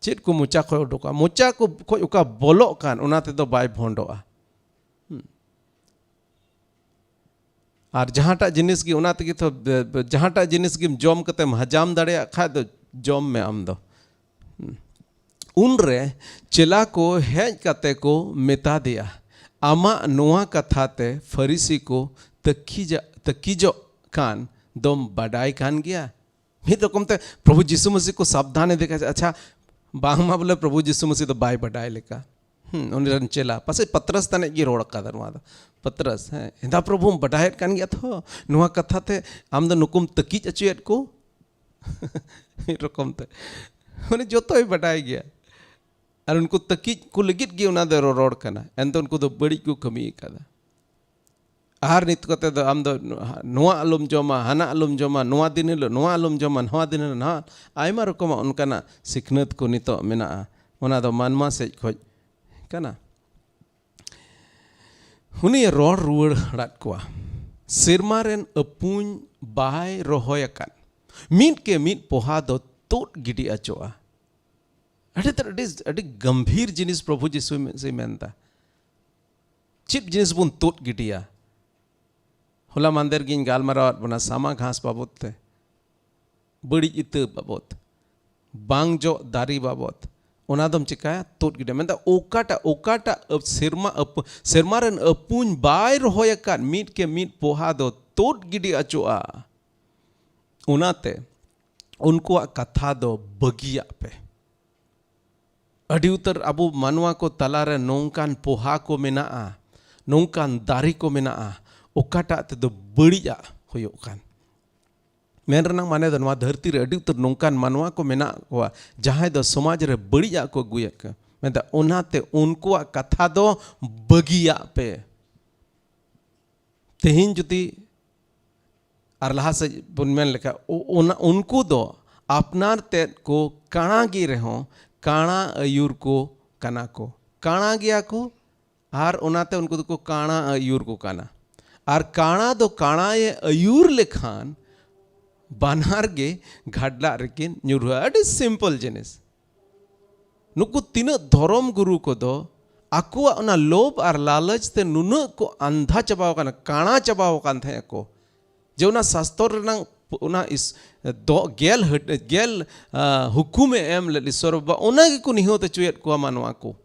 चेत को मोचा खोज उडुकोआ मोचा को खोज ओका बोलो कान ओना ते दो बाय भोंडोआ और जहाँटा जिनिस की उना तक तो जहाँटा जिनिस की जॉम कते हजाम दाड़े खा दो जॉम में आम दो उन रे चेला को हेज कते को मेता दिया आमा नोआ कथा ते फरीसी को तकीजो कान दम बडाई कान गया मित रकम ते प्रभु यीशु मसीह को सावधान देखा अच्छा बांगमा बोले प्रभु यीशु मसीह तो बाय बडाई लेका उन चेला पासे पत्रस तने की रोड का दरवा पत्रस है इंदा प्रभु बडायत कान गया तो नुआ कथा थे आम दो नुकुम तकीज अचुएट को रकम थे उन्हें जो तो ही बडाई गया और उनको तकीज को लगित गया उना दे रोड करना एंड तो उनको तो बड़ी को कमी कदा आहार नित कते दो आम दो नुआ आलम जमा हाना आलम जमा नुआ दिन नुआ आलम जमा नुआ दिन ना आयमा रकम उनकाना सिखनत को नितो मेना उना दो मानमा से खोज कना हुनी रोड रुआड़ हड़ात कोआ सिरमारेन अपुन बाय रोहोयकान मीट के मीट पोहा दो तोट गिडी अचोआ अड़ी गंभीर जिनिस प्रभु यीशु से मेनता चिप जिनिस बुन तोट गिडिया होला मंदिर गिन गालमाराव बना सामा घास बाबत थे बड़ी इत बाबत बांग जो दारी बाबत ओनादम चिकाया तोट गिडे मेंदा ओकाटा सेरमा रेन अपुन बाय रोहोयकान मीट के मीट पोहा दो तोट गिडी अचोआ उनाते उनको कथा दो बगिया पे अड़ी उतर अबु मानवा को तलारे नोंकान पोहा को मेनाआ नोंकान दारी को मेनाआ ओकाटा ते दो बड़िया होयोकान मेन रनांग माने दो नवा धरती रे अड़ी उतर नोंकान मानवा को मेना कोआ जहां दो समाज रे बड़िया को गुया का मेंदा ओनाते उनको कथा दो बगिया पे तेहिन जुती और लहा से बुनमेन लेका उनको दो अपनार तेत को काणा गी रहो काणा अयूर को कना को काणा गया को और ओनाते उनको को काणा अयूर को कना और काणा दो काणा ये अयूर लेखान बानार गे घाडला रेकिन न्यूरुआ अड़ी सिंपल जिनिस नुकु तीन धर्म गुरु को दो आकुआ उना लोभ और लालच ते नुन को अंधा चबाव काना काणा चबाव कान थे को जो ना शास्त्र रंग उना इस दो गेल हुकुमे एम ले सरबा उना के को निहो ते चुयत को मानवा को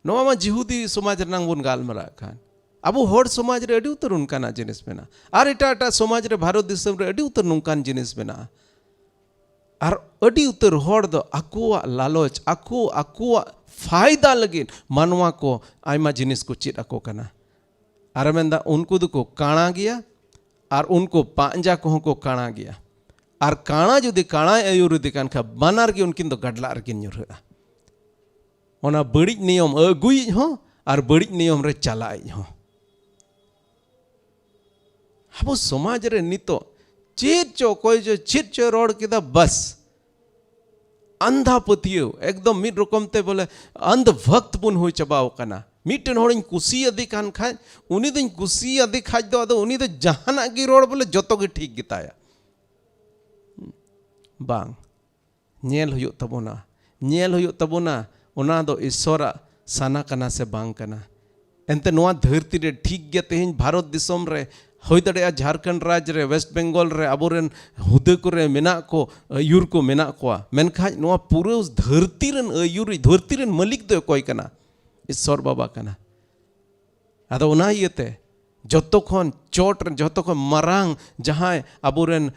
नवा मा जिहुदी समाज रंग बुन गालमरा खान अब होड़ समाज रे अड़ी उतर उनकाना जिनिस मेना और एटा समाज रे भारत दिसम रे अड़ी उतर नुकान जिनिस मेना और अड़ी उतर होड़ दो आकुआ लालच आकुआ फायदा लगिन मानवा को आयमा जिनिस को चेत आको कना और मेंदा उनको दो को काणा गया और उनको पांजा को काणा गया और काणा जुदी काणा अयूर दिकान खा बानार के उनकिन दो गडला रकिन न्यूरआ ओना बड़ी नियम अगुई हो और बड़ी नियम रे चलाई हो अब समाज रे नितो चेत चो कोई जो चेत चो रोड किदा बस अंधा पतियो एकदम मिड रकम ते बोले अंध भक्त बुन हो चबाव कना मिटन होड़ कुसी अदि कान खाज उनी दिन कुसी अदि खाज दो अदो उनी दो जहाना की रोड बोले जतो के ठीक गिताया बांग नेल हुयो तबोना उना दो ईश्वरा साना कना से बांग कना एंते नोआ धरती रे ठीक गया तेहिं भारत दिसम रे होई दड़े झारखंड राज्य रे वेस्ट बंगाल रे अबोरेन हुदे को रे मेना को अयूर को मेना कोआ मेनखाज नोआ पूरे उस धरती रेन अयूर धरती रेन मालिक दो कोई कना ईश्वर बाबा कना आदो उना इयते जतो खन चोट जतो खन मरांग जहां अबोरेन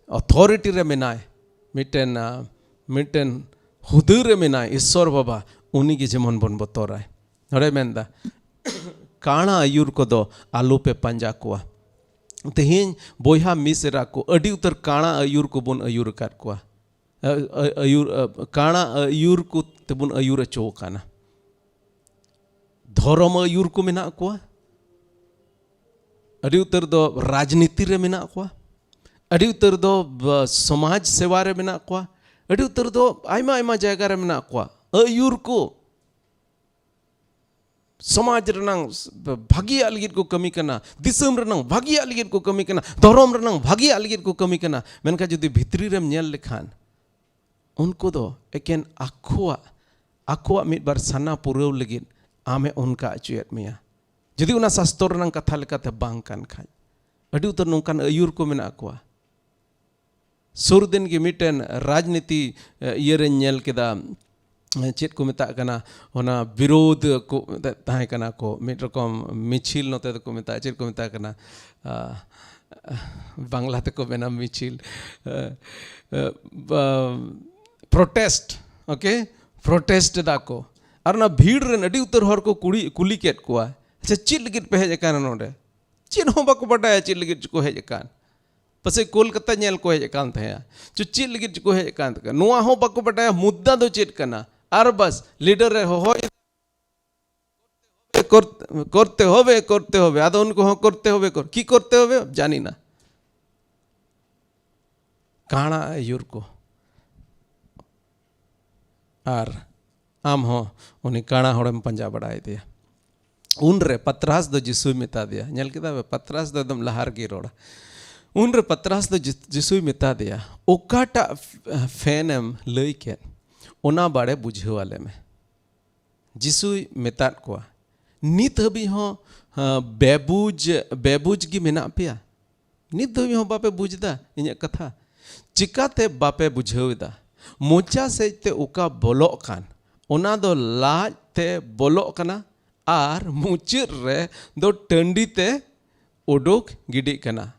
अथॉरिटी रे मेनाय मिटन हुदे रे मेनाय ईश्वर बाबा उनी के जेमन बन बतोराय नडे मेंदा काणा अयूर को दो आलू पे पंजा कोआ तेहिं बोहा मिसरा को अड़ी उतर काणा अयूर को बन अयूर कर कोआ काणा आयुर को तेबुन आयुर अचो काना धर्म आयुर को मेना को अड़ी उतर दो राजनीति रे मेना को अड़ी उतर दो समाज सेवा रे मेना को अड़ी उतर दो आयमा आयमा जायगा रे मेना को आयुर को समाज रनang भागिया लगित को कमी करना दिसम रनang भागिया लगित को कमी करना धर्म रनang भागिया लगित को कमी करना मेनका जुदी भितरी रेम नेल लेखान उनको दो एकेन आखुआ मिट बार सना पुरव लगित आमे उनका अचुयत मिया जुदी उना शास्त्र रनang कथा लेकाते बांग कान खाय अडी उतर नोंकान आयुर को मेना को सुरदिन की मिटन राजनीति इयरे नेल केदा चेत को मेता कना होना विरोध को ताहे कना को मिट रकम मिछिल नोते को मेता चेत को मेता कना बांग्ला ते को मेना मिछिल प्रोटेस्ट ओके प्रोटेस्ट दा को और ना भीड़ रे अडी उतर हर को कुली केट को अच्छा चेत लगित पे हेज कान नोडे चेत हो बाको बटाया चेत लगित को हेज कान पसे कोलकाता नेल को हेज कान थया चेत लगित को हेज कान तक नोआ हो बाको बटाया मुद्दा दो चेत कना और बस लीडर रे हो करते होवे आदो उनको हो करते होवे की करते होवे जानी ना काणा आयुर को और आम हो उन्हीं काणा होड़म पंजा बढ़ाई दिया उन रे पत्रास दो जिसुई मिता दिया नेल किदा पत्रास दो एकदम लहार की रोड़ा उन रे पत्रास दो जिसुई मिता दिया ओकाटा फैनम लई के ओना बाड़े बुझे वाले में जिसुई मेता को नित हबी हो बेबूज की मेना पिया नित हबी हो बापे बुझदा इन कथा चिकाते बापे बुझेदा मोचा से ते उका बोलो कान ओना दो लाज ते बोलो कना आर मुचिर रे दो टंडी ते उडुक गिडी कना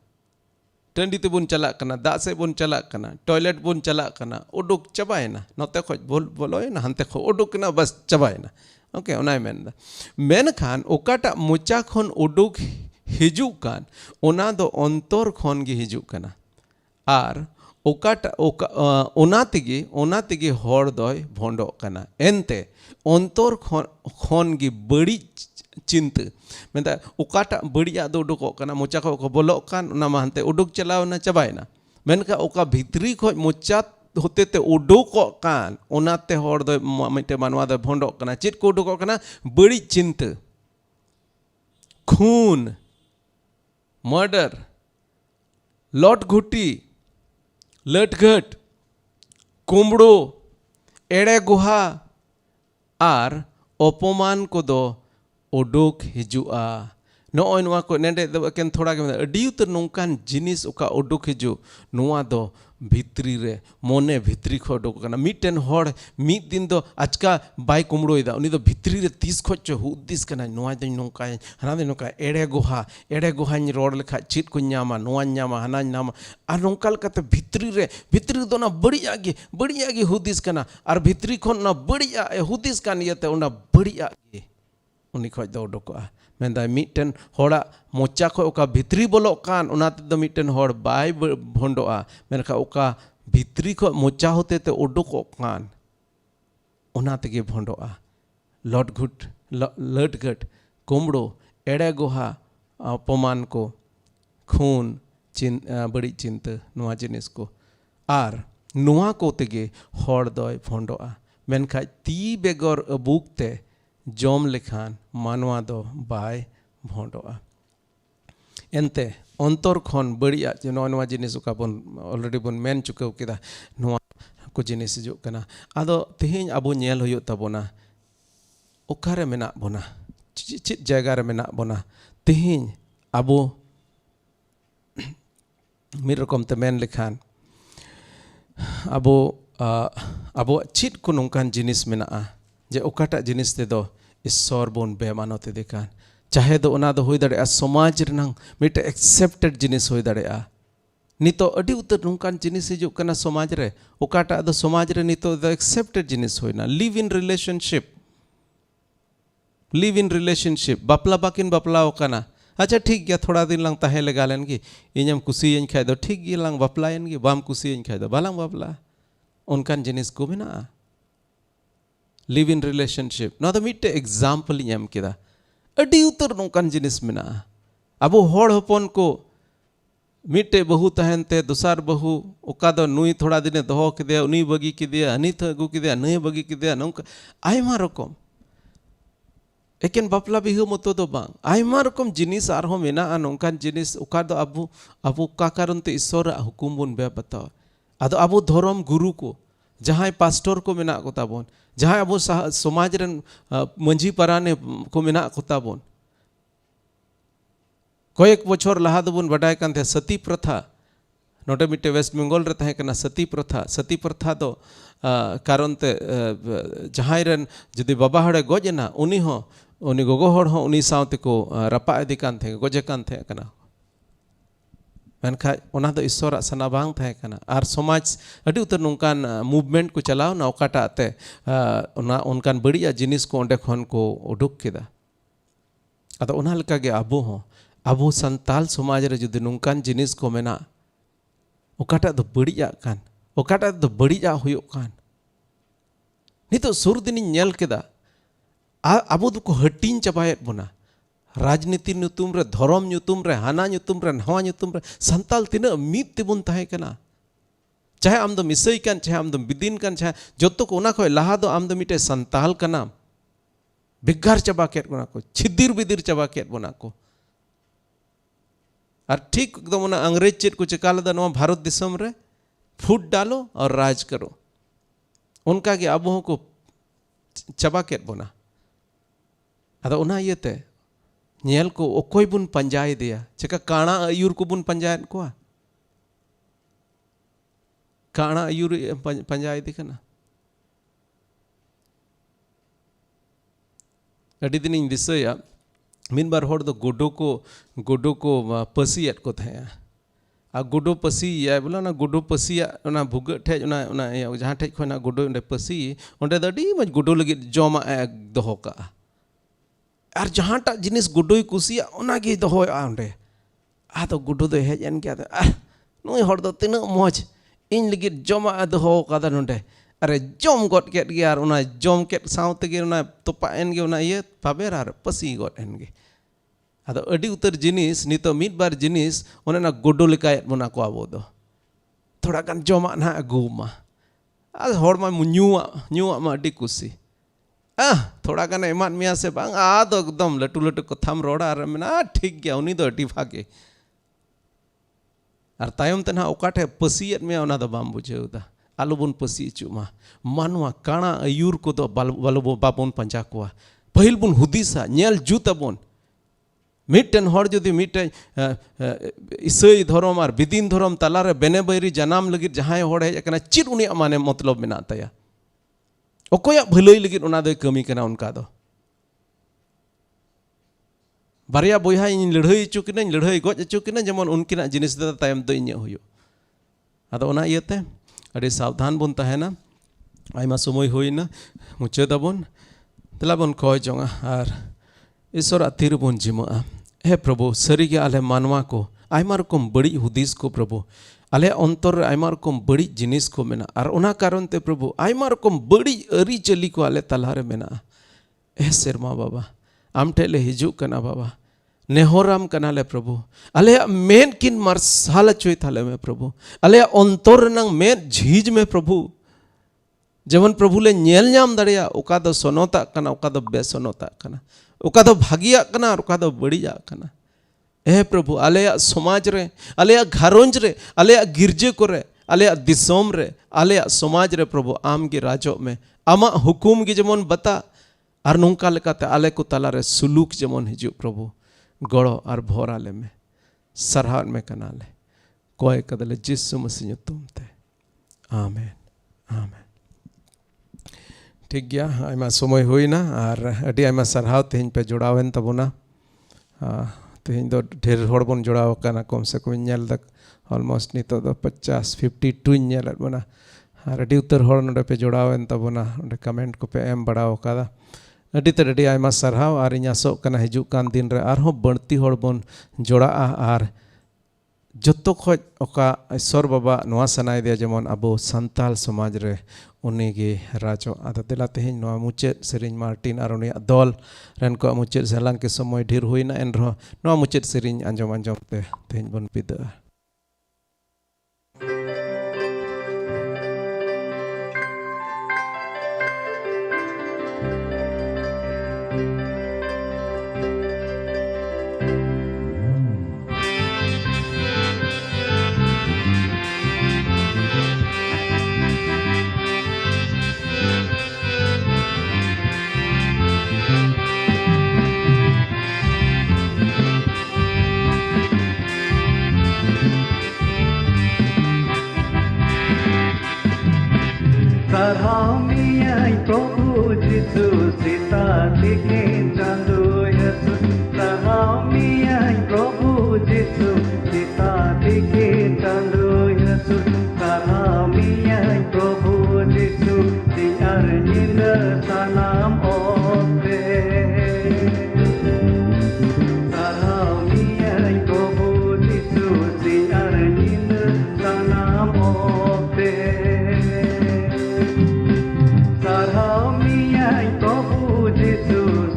टंडी ते बुन चला कना दा से बुन चला कना टॉयलेट बुन चला कना उडुक चबायना नते खoj बोलोयना हनते खो उडुक ना बस चबायना ओके ओनाय मेनदा मेनखान ओकाटा मोचा खन उडुक हिजू कान ओना दो अंतर खन गे हिजू कना आर ओकाटा ओना तेगे हर दोय भोंडो कना एनते अंतर खन गे बड़ी चिंता मेंदा ओकाटा बड़िया दो उडुको कना मोचा को बोलो कान ओना मानते उडुक चलावना चबायना मेनका ओका भितरी खoj मोचा होते ते उडुको कान ओनाते हर दो मिटे मानवा दो भोंडो कना चेत को उडुको कना बड़ी चिंता खून murder lot Ghuti लटघट कुमड़ो एड़े Guha are अपमान को दो उडुक हिजुआ नॉय नवा को नेंडे केन थोड़ा के अडी उतर नोंकान जिनिस ओका उडुक हिजु नोआ दो भितरी रे मोने भितरी खो उडुक कना मिटेन हर मिद दिन दो आजका बाय कुमड़ोइदा उनी दो भितरी रे तीस खो हुदिस कना नोआ दो नोंका हना दो नोंका एड़े गुहा रोड लेखा चित को न्यामा नोआ न्यामा हना न्यामा आर नोंकाल कते भितरी दो ना बढ़िया गे हुदिस कना आर भितरी खन ना बढ़िया हुदिस कान यते ओना बढ़िया गे उनी खoj दो उडुकोआ मेंदा मिटन होड़ा मोचा खो ओका भितरी बोलो कान ओनाते दो मिटन होड़ बाय भोंडोआ मेनखा ओका भितरी खो मोचा होते ते उडुको कान ओनाते गे भोंडोआ लटघट कुमड़ो एड़े गुहा अपमान को खून बड़ी चिंता नोआ जिनिस को आर नोआ को तेगे होड़ दोय भोंडोआ मेनखा ती बेगर अबुकते जम लेखान मानवा दो बाय भोंडोआ एनते अंतर खन बड़िया नोआ जिनिस का बन ऑलरेडी बन मेन चुकाव केदा नोआ को जिनिस हिजु कना आदो तेहेñ आबो नेल हुयो ताबोना ओकारे मेना बोना चित जायगा रे मेना बोना तेहेñ आबो मिद रकम ते मेन लेखान आबो चित को नोंकान जिनिस मेना जे ओकाटा जिनिस ते दो ईश्वर बोन बेमानते देखान चाहे दो ओना दो होई दाड़े समाज रनang मिटे एक्सेप्टेड जिनिस होई दाड़े नितो अडी उतर नोंकान जिनिस हिजु कना समाज रे ओकाटा दो समाज रे नितो दो एक्सेप्टेड जिनिस होइना लिव इन रिलेशनशिप बापला बाकिन बापला ओकाना अच्छा ठीक गया थोड़ा दिन लांग ताहे लगा लेन की इñam कुसियन खाय दो ठीक गी लांग बापलायन गी बाम कुसियन खाय दो बालांग बापला उनकान जिनिस को मेना लिव इन रिलेशनशिप ना तो मिट्टे एग्जाम्पल एम किदा अड़ी उतर नौकान जिनिस मेना अबो होड़ हपन को मिट्टे बहु तहनते दुसार बहु ओका दो नुई थोड़ा दिन दोहो किदे उनी बगी किदे हनी थ अगू किदे नई बगी किदे नौका आयमा रकम एकेन बापला बिहु मतो दो बांग आयमा रकम जिनिस आरहो मेना नौकान जिनिस ओका दो अबो का कारण ते ईश्वर हुकुम बुन बे बताओ आदो अबो धर्म गुरु को जहाँ पास्टर को मेना को ताबोन जहाँ अबो समाज रन मंझी पराने को मेना को ताबोन कयेक बछर लहा दोबन बाडाय कान थे सती प्रथा नोटे मिट्टे वेस्ट बेंगल रे तहे कना सती प्रथा दो कारण ते जहाँ रन जुदी बाबा हड़े गजना उनी हो उनी गोगो हड़ हो उनी सावते को रपा इदी कान थे गजे कान थे कना मेनखा ओना दो ईश्वर सना बांग थे कना आर समाज अडी उतर नोंकान मूवमेंट को चलाव ना ओकाटा ते ओना उनकान बड़िया जिनिस को ओंडे खन को उडुक केदा अदा ओना लका गे अबो हो अबो संताल समाज रे जुदी नोंकान जिनिस को मेना ओकाटा दो बड़िया कान ओकाटा दो बड़िया हुयो कान नितो सुर दिन नेल केदा अबो दो को हटिन चबायत बोना राजनीति नुतुम रे धर्म नुतुम रे हाना नुतुम रे नवा नुतुम रे संताल तिना मीत तेबुन ताहे कना चाहे आम दो मिसई कान चाहे आम दो बिदिन कान चाहे जतो को ओना खय लाहा दो आम दो मिटे संताल कना बिगार चबा केत बोना को छिदिर बिदिर चबा केत बोना को और ठीक एकदम ओना अंग्रेज चेत को चिका लदा नवा भारत दिसम रे फूट डालो और राज करो उनका के अबो को चबा केत बोना अदा ओना इयते नेल को ओकोय बुन पंजाय दिया चिका काणा आयुर को बुन पंजायत को काणा आयुर पंजाय दी कना अडी दिन इन दिसया मिन बार होड़ दो गोडो को पसीयत को थे आ गोडो पसी या बोला ना गोडो पसिया ना भुग ठे ना जहाँ ठे खना गोडो ओंडे पसी ओंडे दो अडी मज गोडो लगी जमा दोहो का और जहाँ टा जिनिस गोडोय कुसिया ओनागे दोहोया ओंडे आदो गोडो दो हेज एन क्या नुई होड़ दो तिना मज इन लगी जमा दोहो कादा नोंडे अरे जम गट केट गे आर ओना जम केट साउते गे ओना तोपा एन गे ओना ये पाबेर आर पसी गट एन गे आदो अडी उतर जिनिस नितो मिद बार जिनिस ओने ना गोडो लेकायत बोना को आबो दो थोड़ा गान जमा ना अगुमा आ होड़ मा न्यूआ मा अडी कुसी थोड़ा गान एमान मिया से बांग आदो एकदम लटू लटू कथाम रोड़ा आर मेना ठीक गया उनी दो अडी भागे आर तायम तना ओकाठे पसियत में ओना दो बाम बुझेउदा आलू बुन पसी चुमा मानवा काणा आयुर को दो बालो बाबोन पंजा कोआ पहिल बुन हुदिसा नेल जुत बोन मिट्टन हड़ जुदी मिट्टे ईसाई धर्म और बिदिन धर्म तलारे बेने बैरी जनाम लगी जहाँ हड़ हेज कना चिर उनी माने मतलब मेना तया ओकोया भलई लगी ओना दो कमी कना उनका दो बारिया बोया इन लड़ाई चुकिना लड़ाई गज चुकिना जेमन उनकिना जिनिस दो तायम दो इᱧ हुयो आदो ओना इयते अड़ी सावधान बन तहना आयमा समय होइना मुचादाबन तलाबन कय जोंगा और ईश्वर तीर बन जिमा हे प्रभु सारी आले मानवा को आयमा रकम बड़ी हुदिस को प्रभु आले अंतर आयमा रकम बड़ी जिनिस को मेना और ओना कारण ते प्रभु आयमा रकम बड़ी अरी चली को आले तलारे मेना ए सेरमा बाबा आम ठेले हिजू कना बाबा नेहोराम कनाले प्रभु आले मेन किन मार्साल चोई थाले में प्रभु आले अंतर नंग मेन झीज में प्रभु जेमन प्रभु ले नेल नाम दड़िया ओका दो सोनोता कना ओका दो बेसोनोता कना ओका दो भागिया कना और ओका दो बड़िया कना ए प्रभु आले समाज रे आले घरोंज रे आले गिरजे को रे आले दिसोम रे आले समाज रे प्रभु आम की राजो में आमा हुकुम की जेमन बता और नौका लेकाते आले को तला रे सुलूक जेमन हिजू प्रभु गड़ो और भोर आले में सरहार में कनाले कोई कदले जिसु मसीह तुम थे आमेन आमेन ठीक गया आयमा समय होइना और अड़ी आयमा सरहाव तेहन पे जोड़ावेन तबोना तेहन दो ढेर होड़ बन जोड़ाव कना कम से कम नेल तक ऑलमोस्ट नितो दो 50-52 नेल बना और अड़ी उतर होड़ नोडे पे जोड़ावेन तबोना ओंडे कमेंट को पे एम बड़ाव कादा अड़ी ते अड़ी आयमा सरहाव और इन आसो कना हिजू कान दिन रे आर हो बढ़ती होड़ बन जोड़ा और जतो खोज ओका ईश्वर बाबा नवा सनाय दे जेमन अबो संताल समाज रे उनी गे राजो आदा दिला तेहें नवा मुचे सेरिंग मार्टिन और उनी दल रेन को मुचे सेलांग के समय ढेर हुईना एनरो नवा मुचे सेरिंग अंजम अंजम ते तेहें बन Pida Sarhamiyai Prabhu Jisu Sita Dikhe Chandu Yasu Sarhamiyai Prabhu Jisu Sita Dikhe Chandu Yasu Sarhamiyai Prabhu Jisu Tiar Jinda Sanam Ote Sarhamiyai Prabhu Jisu Tiar Jinda Sanam Ote Sarhamiyai Prabhu Jesus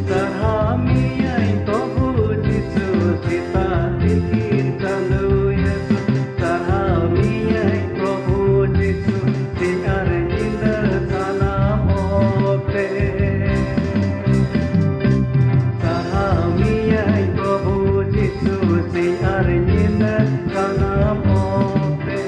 Sarhamiyai Prabhu Jesus Sita Dikir Chandu Yesu Sarhamiyai Prabhu Jesus Tiar Jinda Sanam Ote Sarhamiyai Prabhu Jesus Tiar Jinda Sanam Ote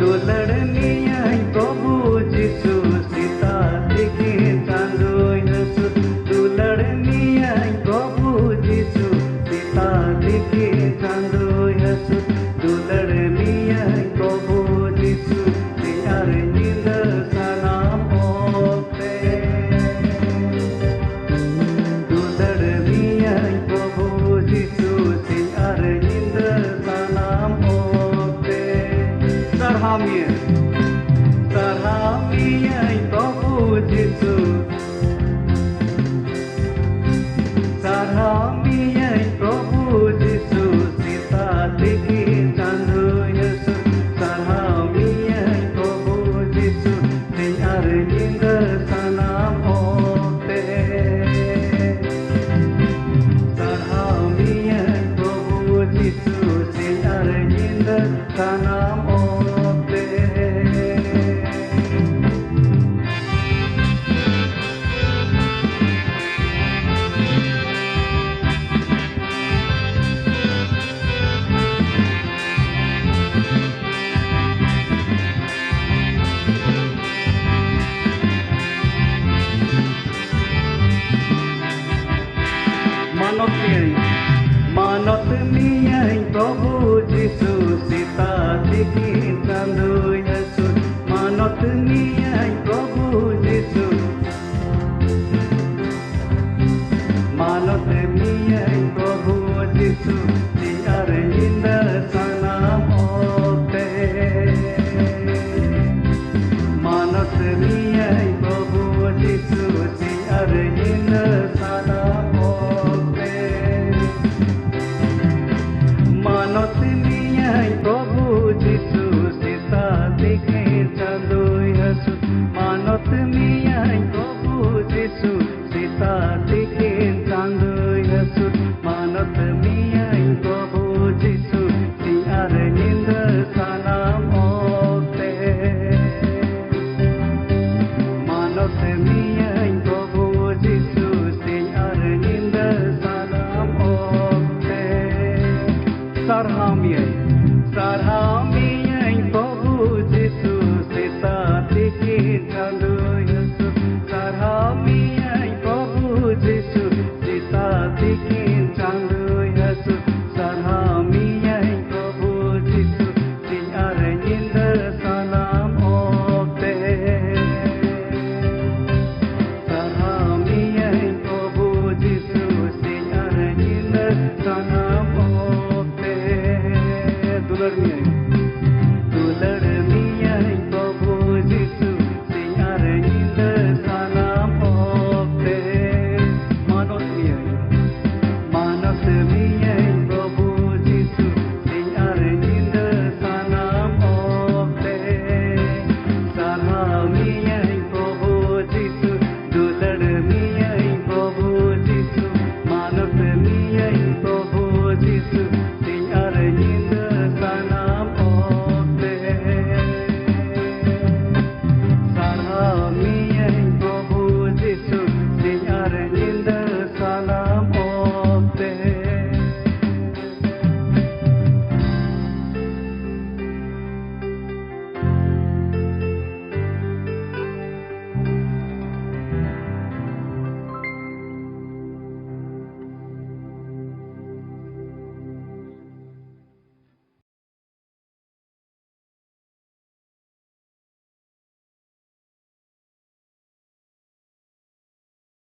Dularniyai Prabhu Jisu Sita Dikhe Chandu Yasu Dularniyai Prabhu Jisu Sita Dikhe Chandu Yasu Dularniyai Prabhu Jisu Tiar Jinda Sanam Ote Dularniyai Prabhu Jisu Tiar Jinda Sanam Ote Sarhamiyai Prabhu Jisu Sarhamiyai Prabhu Jisu Sita Dikhe Chandu Yasu Sarhamiyai Prabhu Jisu Tiar Jinda Sanam Ote Sarhamiyai Prabhu Jisu Tiar Jinda Sanam Ote Manot miyai Prabhu Jisu Sita Dikhe Chandu Yasu Manot miyai Prabhu Jisu Manot miyai Prabhu Jisu Tiar Jinda Sanam Ote Manot miyai Prabhu Jisu Tiar Jinda Sanam Ote Manot miyai Prabhu Jisu Sita Dikhe Chandu Yasu Manot miyai Prabhu Jisu Sita Dikhe Chandu Yasu Manot miyai Prabhu Jisu Tiar Jinda Sanam Ote Manot miyai Prabhu Jisu Tiar Jinda Sanam Ote Sarhamiyai Prabhu Jisu Sita Dikhe Chandu Yasu Sarhamiyai Prabhu Jisu Sita Dikhe Chandu Yasu Sarhamiyai Prabhu Jisu Tiar Jinda Sanam Ote Sarhamiyai Prabhu Jisu Tiar miyai Prabhu Jisu sing ar nyinda sanam okte sarhaw miyai Prabhu Jisu sing ar nyinda sanam okte